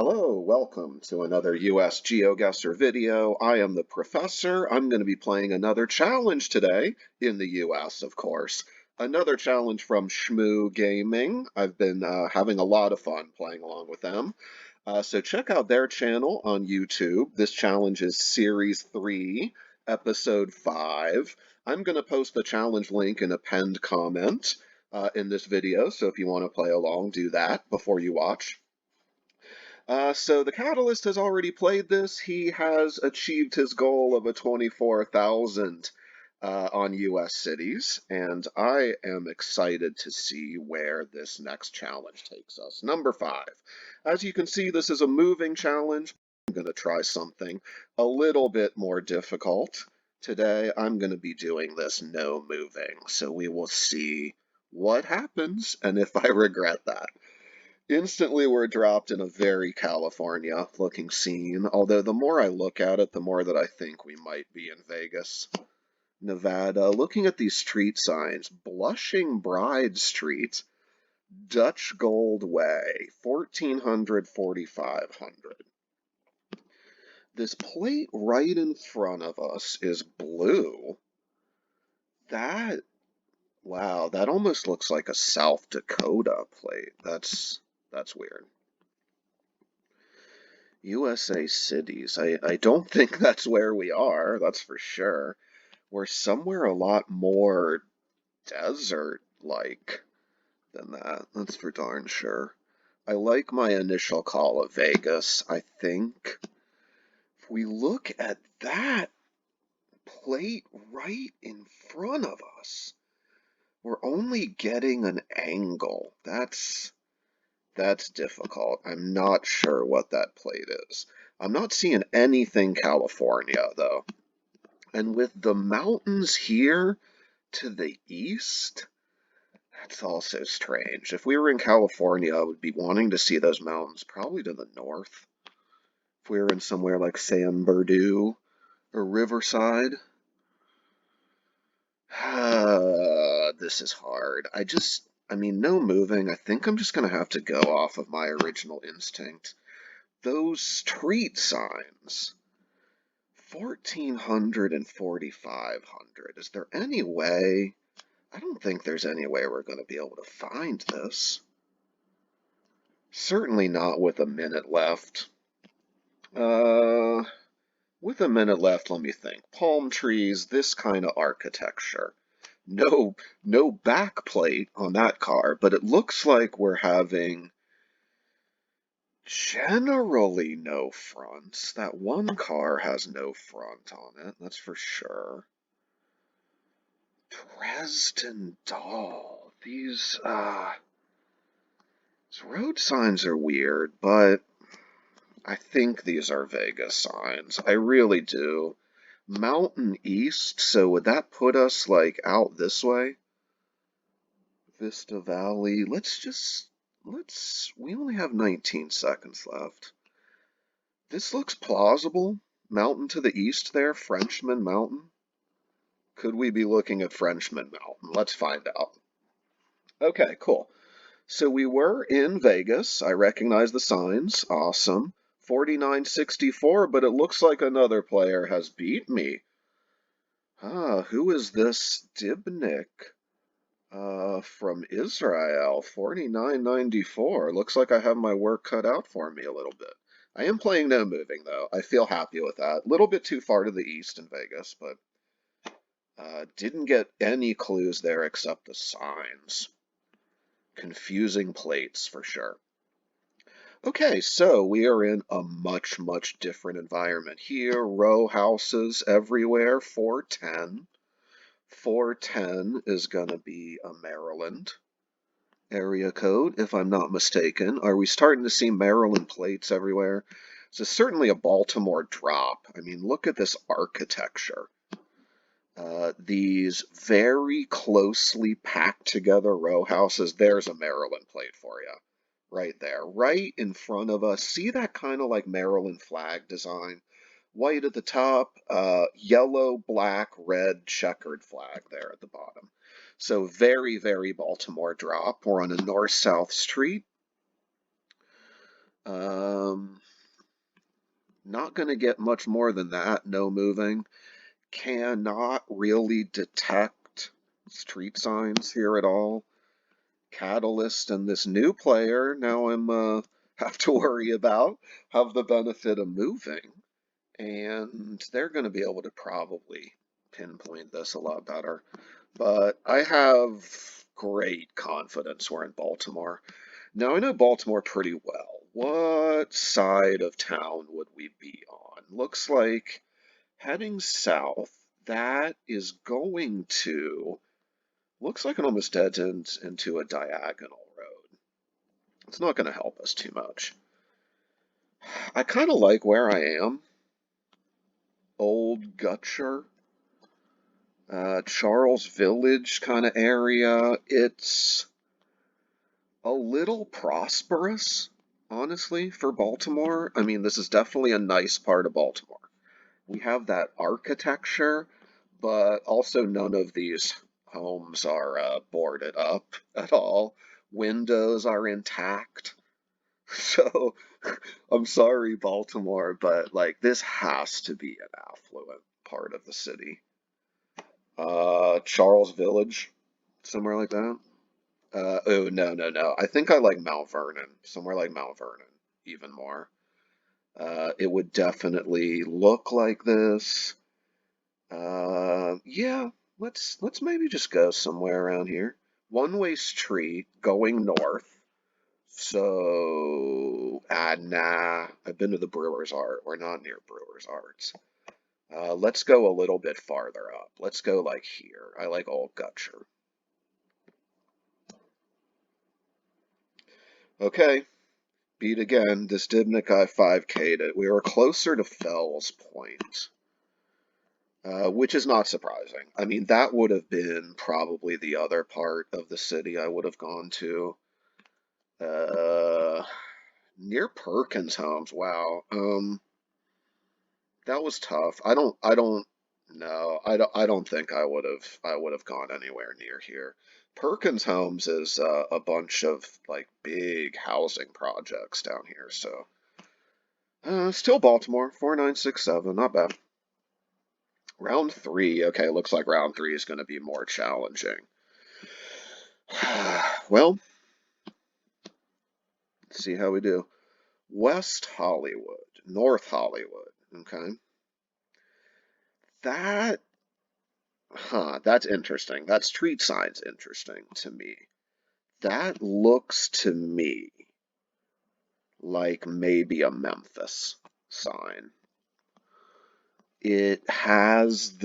Hello, welcome to another US Geoguessr video. I am the professor. I'm going to be playing another challenge today, in the US, of course. Another challenge from Shmoo Gaming. I've been having a lot of fun playing along with them. So check out their channel on YouTube. This challenge is Series 3, Episode 5. I'm going to post the challenge link in a pinned comment in this video, so if you want to play along, do that before you watch. So the Catalyst has already played this. He has achieved his goal of a 24,000 on US cities, and I am excited to see where this next challenge takes us. Number 5. As you can see, this is a moving challenge. I'm going to try something a little bit more difficult. Today, I'm going to be doing this no moving, so we will see what happens and if I regret that. Instantly, we're dropped in a very California-looking scene, although the more I look at it, the more that I think we might be in Vegas, Nevada. Looking at these street signs, Blushing Bride Street, Dutch Gold Way, 1400, 4500. This plate right in front of us is blue. Wow, that almost looks like a South Dakota plate. That's weird. USA cities. I don't think that's where we are, that's for sure. We're somewhere a lot more desert-like than that, that's for darn sure. I like my initial call of Vegas. I think if we look at that plate right in front of us, we're only getting an angle. That's difficult. I'm not sure what that plate is. I'm not seeing anything California, though. And with the mountains here to the east, that's also strange. If we were in California, I would be wanting to see those mountains probably to the north. If we were in somewhere like San Bernardino or Riverside. This is hard. I mean, no moving. I think I'm just going to have to go off of my original instinct. Those street signs, 1400 and 4500. Is there any way? I don't think there's any way we're going to be able to find this. Certainly not with a minute left. With a minute left, let me think. Palm trees, this kind of architecture. No backplate on that car, but it looks like we're having generally no fronts. That one car has no front on it, that's for sure. Dresden Doll. These road signs are weird, but I think these are Vegas signs. I really do. Mountain East, so would that put us, like, out this way? Vista Valley. We only have 19 seconds left. This looks plausible. Mountain to the east there, Frenchman Mountain. Could we be looking at Frenchman Mountain? Let's find out. Okay, cool. So we were in Vegas. I recognize the signs. Awesome. 4964, but it looks like another player has beat me. Who is this Dibnik? From Israel, 4994. Looks like I have my work cut out for me a little bit. I am playing no moving, though. I feel happy with that. A little bit too far to the east in Vegas, but didn't get any clues there except the signs. Confusing plates, for sure. Okay, so we are in a much, much different environment here. Row houses everywhere, 410. 410 is going to be a Maryland area code, if I'm not mistaken. Are we starting to see Maryland plates everywhere? This is certainly a Baltimore drop. I mean, look at this architecture. These very closely packed together row houses. There's a Maryland plate for you. Right there, right in front of us. See that kind of like Maryland flag design? White at the top, yellow, black, red checkered flag there at the bottom. So very, very Baltimore drop. We're on a north-south street. Not going to get much more than that. No moving. Cannot really detect street signs here at all. Catalyst and this new player, now I'm have to worry about, have the benefit of moving. And they're going to be able to probably pinpoint this a lot better. But I have great confidence we're in Baltimore. Now, I know Baltimore pretty well. What side of town would we be on? Looks like heading south, that is going to, looks like it almost dead ends into a diagonal road. It's not going to help us too much. I kind of like where I am. Old Gutcher, Charles Village kind of area. It's a little prosperous, honestly, for Baltimore. I mean, this is definitely a nice part of Baltimore. We have that architecture, but also none of these homes are boarded up at all. Windows are intact. So, I'm sorry, Baltimore, but like this has to be an affluent part of the city. Charles Village, somewhere like that. Oh, no, no, no. I think I like Mount Vernon, somewhere like Mount Vernon, even more. It would definitely look like this. Yeah, let's maybe just go somewhere around here. One-way street going north. So, nah, I've been to the Brewers Art. We're not near Brewers Arts. Let's go a little bit farther up. Let's go like here. I like Old Gutcher. Okay, beat again. This Dibnick I 5K'd it. We were closer to Fells Point, which is not surprising. I mean, that would have been probably the other part of the city I would have gone to. Uh, Near Perkins Homes. Wow. That was tough. I don't no, I don't think I would have gone anywhere near here. Perkins Homes is a bunch of like big housing projects down here, so still Baltimore, 4967, not bad. Round three, okay, looks like round three is going to be more challenging. Well, let's see how we do. West Hollywood, North Hollywood, okay. That that's interesting. That street sign's interesting to me. That looks to me like maybe a Memphis sign. It has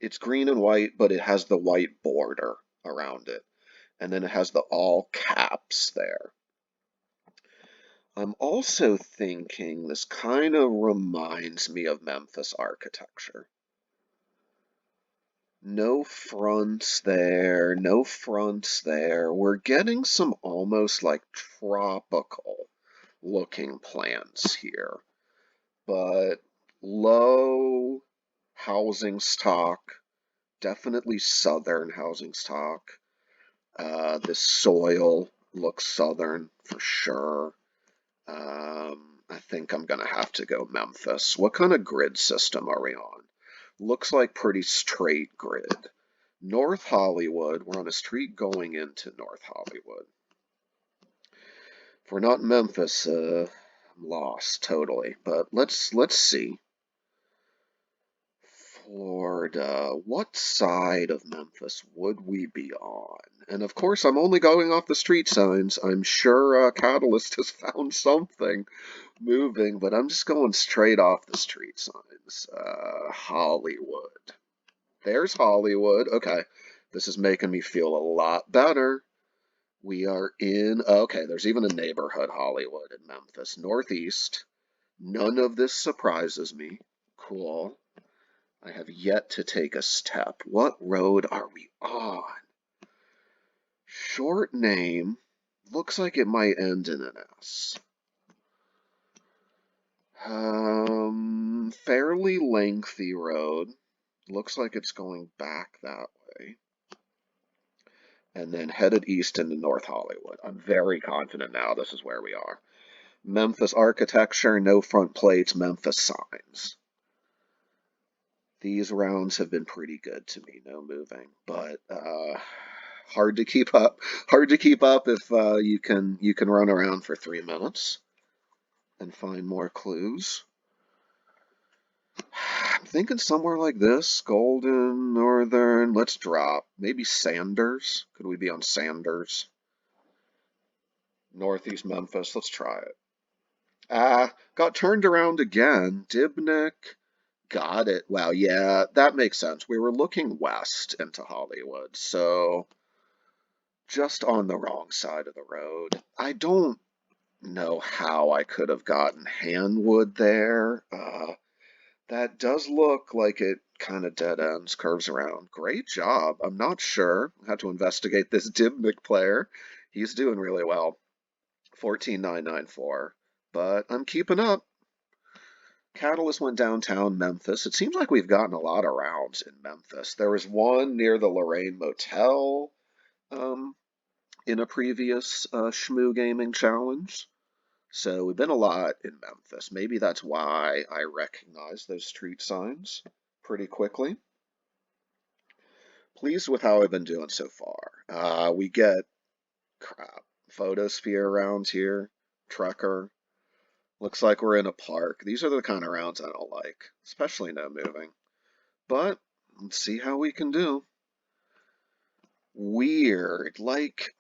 it's green and white, but it has the white border around it. And then it has the all caps there. I'm also thinking this kind of reminds me of Memphis architecture. No fronts there, no fronts there. We're getting some almost like tropical looking plants here, but low housing stock, definitely southern housing stock. This soil looks southern for sure. I think I'm gonna have to go Memphis. What kind of grid system are we on? Looks like pretty straight grid. North Hollywood, we're on a street going into North Hollywood. If we're not in Memphis, I'm lost totally. But let's see. Florida, what side of Memphis would we be on? And of course, I'm only going off the street signs. I'm sure Catalyst has found something moving, but I'm just going straight off the street signs. Hollywood. There's Hollywood. Okay, this is making me feel a lot better. We are in, okay, there's even a neighborhood Hollywood in Memphis. Northeast. None of this surprises me. Cool. I have yet to take a step. What road are we on? Short name. Looks like it might end in an S. Fairly lengthy road. Looks like it's going back that way. And then headed east into North Hollywood. I'm very confident now this is where we are. Memphis architecture, no front plates, Memphis signs. These rounds have been pretty good to me, no moving, but hard to keep up. Hard to keep up if you can run around for 3 minutes and find more clues. I'm thinking somewhere like this, Golden, Northern. Let's drop. Maybe Sanders. Could we be on Sanders? Northeast Memphis. Let's try it. Got turned around again. Dibnick. Got it. Wow, yeah, that makes sense. We were looking west into Hollywood, so just on the wrong side of the road. I don't know how I could have gotten Hanwood there. That does look like it kind of dead ends, curves around. Great job. I'm not sure. I had to investigate this Dibnick player. He's doing really well. 14,994. But I'm keeping up. Catalyst went downtown Memphis. It seems like we've gotten a lot of rounds in Memphis. There was one near the Lorraine Motel um, in a previous Shmoo Gaming challenge. So we've been a lot in Memphis. Maybe that's why I recognize those street signs pretty quickly. Pleased with how I've been doing so far. We get crap. Photosphere rounds here. Trucker. Looks like we're in a park. These are the kind of rounds I don't like, especially no moving. But let's see how we can do. Weird, like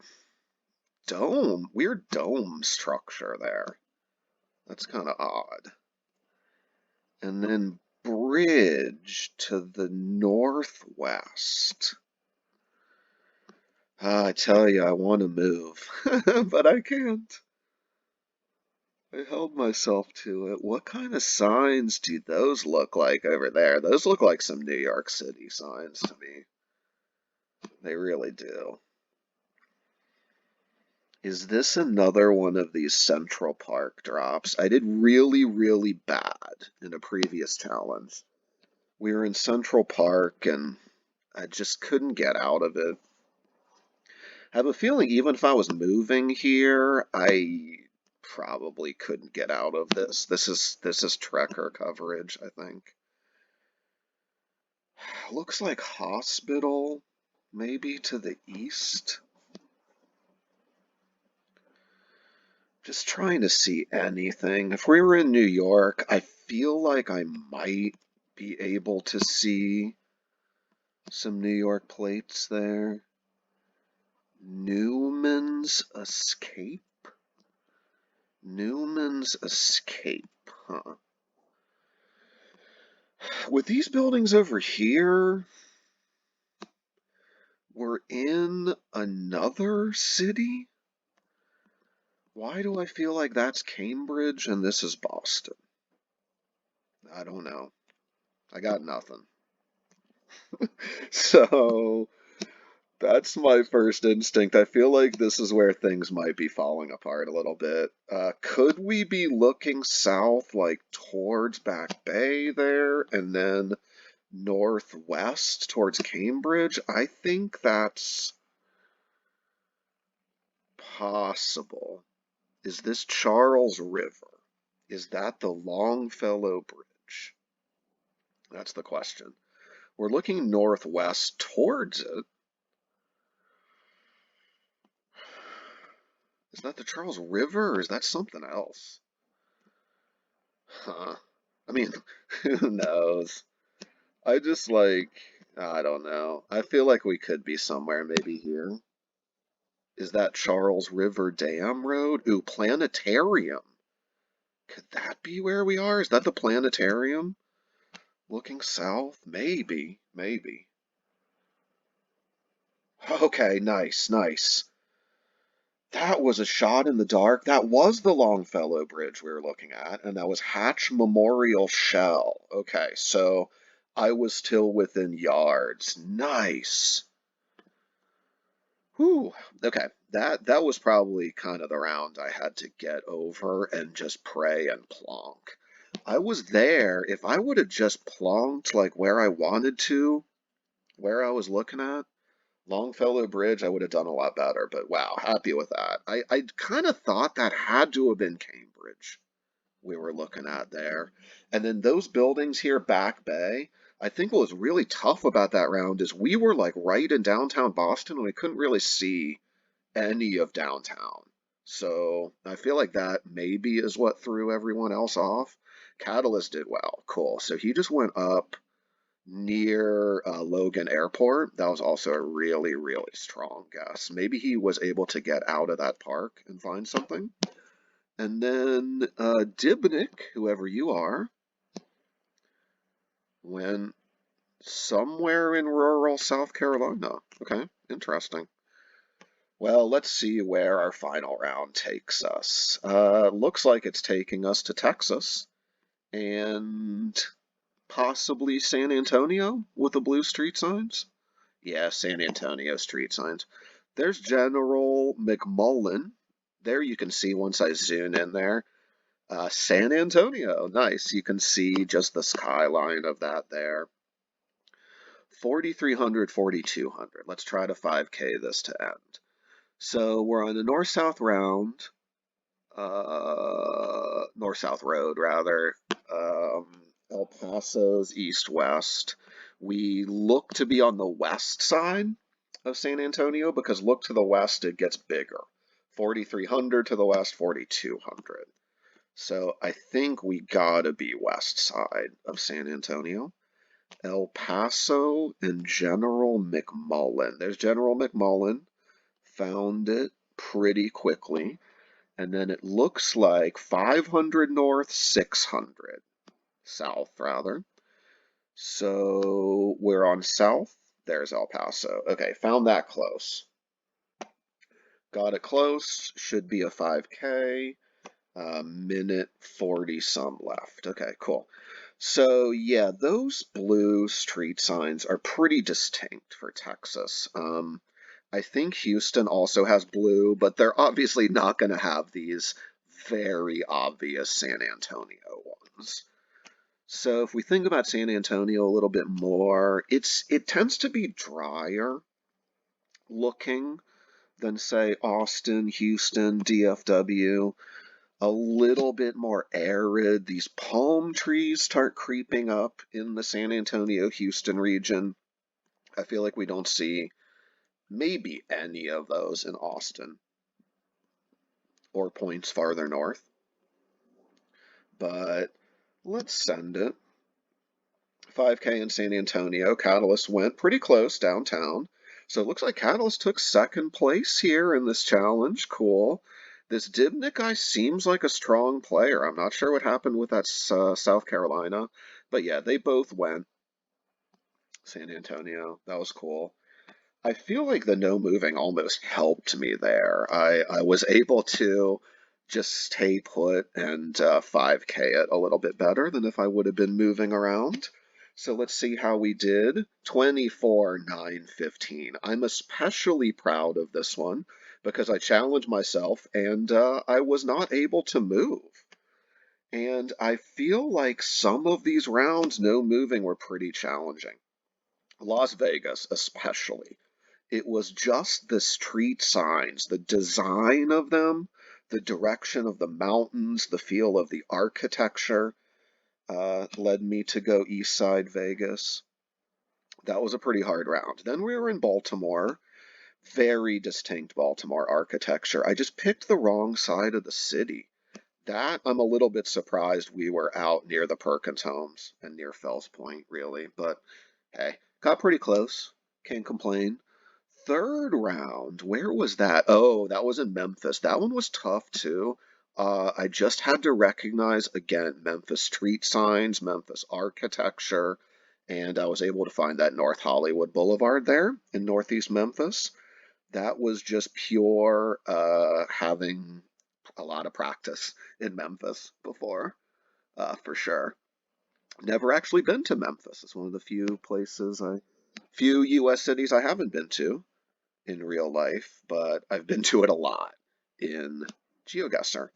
weird dome structure there. That's kind of odd. And then bridge to the northwest. I tell you, I want to move, but I can't. I held myself to it. What kind of signs do those look like over there? Those look like some New York City signs to me. They really do. Is this another one of these Central Park drops? I did really, really bad in a previous challenge. We were in Central Park and I just couldn't get out of it. I have a feeling even if I was moving here, I probably couldn't get out of this. This is Trekker coverage, I think. Looks like hospital, maybe to the east. Just trying to see anything. If we were in New York, I feel like I might be able to see some New York plates there. Newman's Escape? Newman's Escape, huh? With these buildings over here, we're in another city? Why do I feel like that's Cambridge and this is Boston? I don't know. I got nothing. So that's my first instinct. I feel like this is where things might be falling apart a little bit. Could we be looking south, like towards Back Bay there, and then northwest towards Cambridge? I think that's possible. Is this Charles River? Is that the Longfellow Bridge? That's the question. We're looking northwest towards it. Is that the Charles River or is that something else? Huh. I mean, who knows? I just like, I don't know. I feel like we could be somewhere maybe here. Is that Charles River Dam Road? Ooh, planetarium. Could that be where we are? Is that the planetarium? Looking south? Maybe, maybe. Okay, nice, nice. That was a shot in the dark. That was the Longfellow Bridge we were looking at, and that was Hatch Memorial Shell. Okay, so I was still within yards. Nice. Whew. Okay, that was probably kind of the round I had to get over and just pray and plonk. I was there. If I would have just plonked like where I wanted to, where I was looking at, Longfellow Bridge, I would have done a lot better, but wow, happy with that. I kind of thought that had to have been Cambridge we were looking at there. And then those buildings here, Back Bay, I think what was really tough about that round is we were like right in downtown Boston and we couldn't really see any of downtown. So I feel like that maybe is what threw everyone else off. Catalyst did well. Cool. So he just went up near Logan Airport. That was also a really, really strong guess. Maybe he was able to get out of that park and find something. And then Dibnick, whoever you are, went somewhere in rural South Carolina. Okay, interesting. Well, let's see where our final round takes us. Looks like it's taking us to Texas and possibly San Antonio with the blue street signs. Yeah, San Antonio street signs. There's General McMullen. There you can see once I zoom in there. San Antonio, nice. You can see just the skyline of that there. 4,300, 4,200. Let's try to 5K this to end. So we're on the north-south round, north-south road rather. El Paso's east-west. We look to be on the west side of San Antonio because look to the west, it gets bigger. 4,300 to the west, 4,200. So I think we gotta be west side of San Antonio. El Paso and General McMullen. There's General McMullen. Found it pretty quickly. And then it looks like 500 north, 600 south, rather. So we're on south. There's El Paso. Okay, found that close. Got it close. Should be a 5K. Minute 40 some left. Okay, cool. So yeah, those blue street signs are pretty distinct for Texas. I think Houston also has blue, but they're obviously not going to have these very obvious San Antonio ones. So if we think about San Antonio a little bit more, it tends to be drier looking than say Austin, Houston, DFW. A little bit more arid. These palm trees start creeping up in the San Antonio, Houston region. I feel like we don't see maybe any of those in Austin or points farther north. But let's send it. 5K in San Antonio. Catalyst went pretty close downtown. So it looks like Catalyst took second place here in this challenge. Cool. This Dibnick guy seems like a strong player. I'm not sure what happened with that South Carolina. But yeah, they both went. San Antonio. That was cool. I feel like the no moving almost helped me there. I was able to just stay put and 5K it a little bit better than if I would have been moving around. So let's see how we did. 24, 9, 15. I'm especially proud of this one because I challenged myself and I was not able to move. And I feel like some of these rounds, no moving, were pretty challenging. Las Vegas, especially. It was just the street signs, the design of them, the direction of the mountains, the feel of the architecture led me to go East Side Vegas. That was a pretty hard round. Then we were in Baltimore. Very distinct Baltimore architecture. I just picked the wrong side of the city. That I'm a little bit surprised we were out near the Perkins homes and near Fells Point, really. But hey, got pretty close. Can't complain. Third round, where was that? Oh, that was in Memphis. That one was tough too. I just had to recognize again Memphis street signs, Memphis architecture, and I was able to find that North Hollywood Boulevard there in Northeast Memphis. That was just pure having a lot of practice in Memphis before, for sure. Never actually been to Memphis. It's one of the few U.S. cities I haven't been to in real life, but I've been to it a lot in Geoguessr.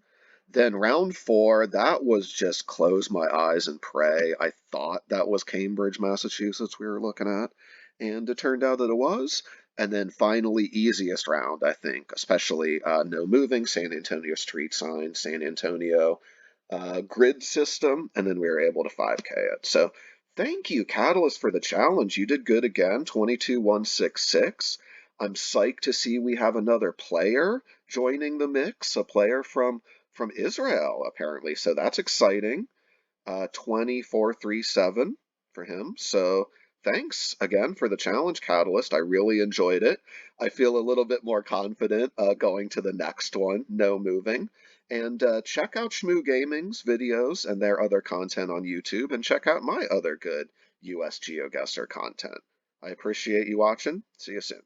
Then round four, that was just close my eyes and pray. I thought that was Cambridge, Massachusetts we were looking at, and it turned out that it was. And then finally, easiest round, I think, especially no moving, San Antonio street sign, San Antonio grid system, and then we were able to 5K it. So thank you, Catalyst, for the challenge. You did good again, 22,166. I'm psyched to see we have another player joining the mix, a player from Israel, apparently. So that's exciting. 2437 for him. So thanks again for the challenge, Catalyst. I really enjoyed it. I feel a little bit more confident going to the next one, no moving. And check out Shmoo Gaming's videos and their other content on YouTube, and check out my other good US GeoGuessr content. I appreciate you watching. See you soon.